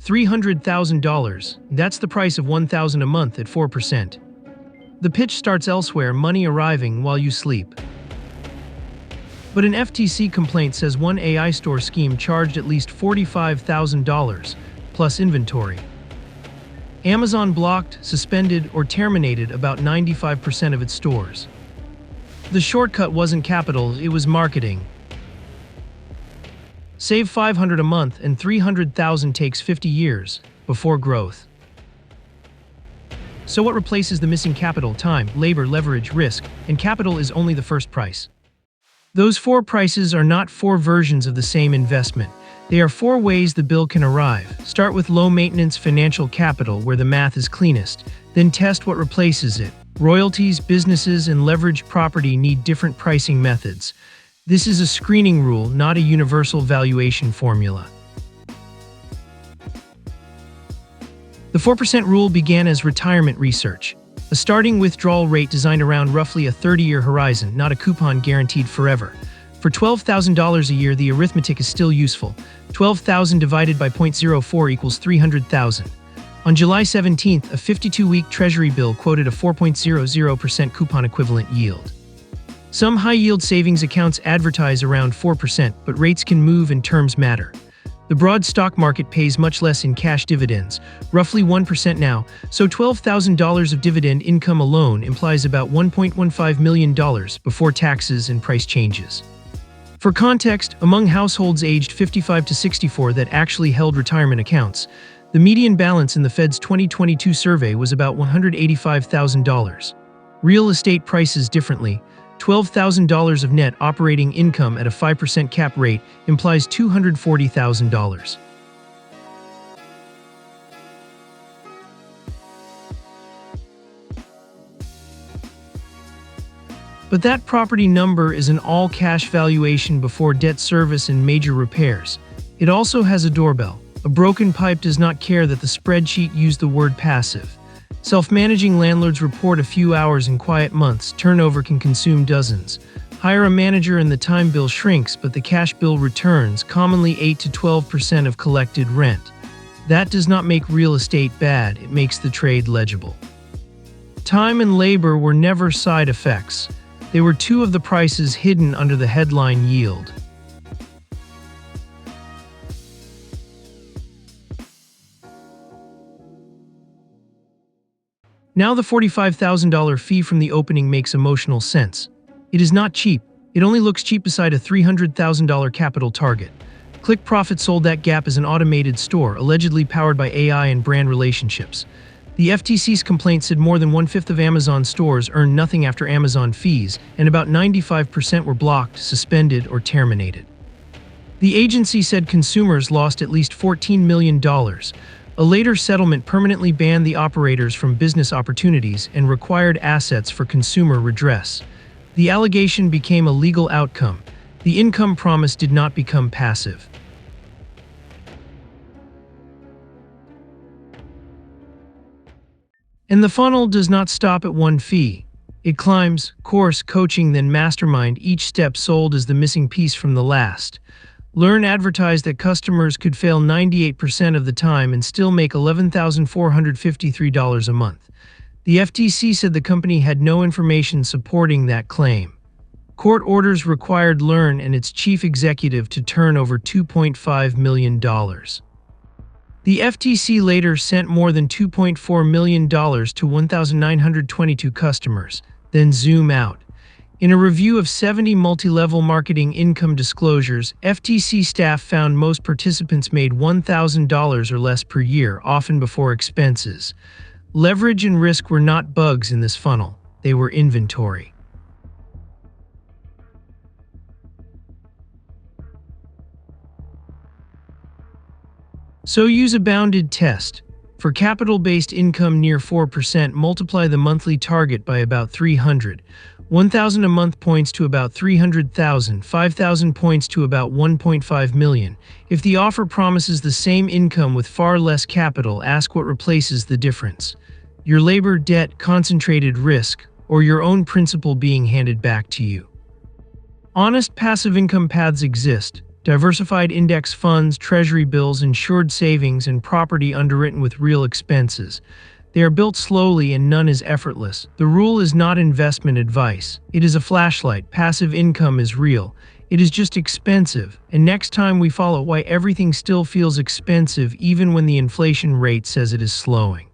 $300,000. That's the price of $1,000 a month at 4%. The pitch starts elsewhere, money arriving while you sleep. But an FTC complaint says one AI store scheme charged at least $45,000, plus inventory. Amazon blocked, suspended, or terminated about 95% of its stores. The shortcut wasn't capital, it was marketing. Save $500 a month and $300,000 takes 50 years before growth. So what replaces the missing capital? Time, labor, leverage, risk, and capital is only the first price. Those four prices are not four versions of the same investment. They are four ways the bill can arrive. Start with low-maintenance financial capital, where the math is cleanest. Then test what replaces it. Royalties, businesses, and leveraged property need different pricing methods. This is a screening rule, not a universal valuation formula. The 4% rule began as retirement research, a starting withdrawal rate designed around roughly a 30-year horizon, not a coupon guaranteed forever. For $12,000 a year, the arithmetic is still useful. 12,000 divided by 0.04 equals 300,000. On July 17th, a 52-week Treasury bill quoted a 4.00% coupon equivalent yield. Some high-yield savings accounts advertise around 4%, but rates can move and terms matter. The broad stock market pays much less in cash dividends, roughly 1% now, so $12,000 of dividend income alone implies about $1.15 million before taxes and price changes. For context, among households aged 55 to 64 that actually held retirement accounts, the median balance in the Fed's 2022 survey was about $185,000. Real estate prices differently. $12,000 of net operating income at a 5% cap rate implies $240,000. But that property number is an all-cash valuation before debt service and major repairs. It also has a doorbell. A broken pipe does not care that the spreadsheet used the word passive. Self-managing landlords report a few hours in quiet months. Turnover can consume dozens. Hire a manager and the time bill shrinks, but the cash bill returns, commonly 8 to 12% of collected rent. That does not make real estate bad, it makes the trade legible. Time and labor were never side effects. They were two of the prices hidden under the headline yield. Now the $45,000 fee from the opening makes emotional sense. It is not cheap. It only looks cheap beside a $300,000 capital target. Click Profit sold that gap as an automated store, allegedly powered by AI and brand relationships. The FTC's complaint said more than one-fifth of Amazon stores earned nothing after Amazon fees, and about 95% were blocked, suspended, or terminated. The agency said consumers lost at least $14 million. A later settlement permanently banned the operators from business opportunities and required assets for consumer redress. The allegation became a legal outcome. The income promise did not become passive. And the funnel does not stop at one fee. It climbs: course, coaching, then mastermind, each step sold as the missing piece from the last. Learn advertised that customers could fail 98% of the time and still make $11,453 a month. The FTC said the company had no information supporting that claim. Court orders required Learn and its chief executive to turn over $2.5 million. The FTC later sent more than $2.4 million to 1,922 customers, then zoom out. In a review of 70 multi-level marketing income disclosures, FTC staff found most participants made $1,000 or less per year, often before expenses. Leverage and risk were not bugs in this funnel, they were inventory. So use a bounded test. For capital-based income near 4%, multiply the monthly target by about 300. 1,000 a month points to about 300,000, 5,000 points to about 1.5 million. If the offer promises the same income with far less capital, ask what replaces the difference. Your labor, debt, concentrated risk, or your own principal being handed back to you. Honest passive income paths exist. Diversified index funds, treasury bills, insured savings, and property underwritten with real expenses. They are built slowly and none is effortless. The rule is not investment advice. It is a flashlight. Passive income is real. It is just expensive. And next time we follow why everything still feels expensive even when the inflation rate says it is slowing.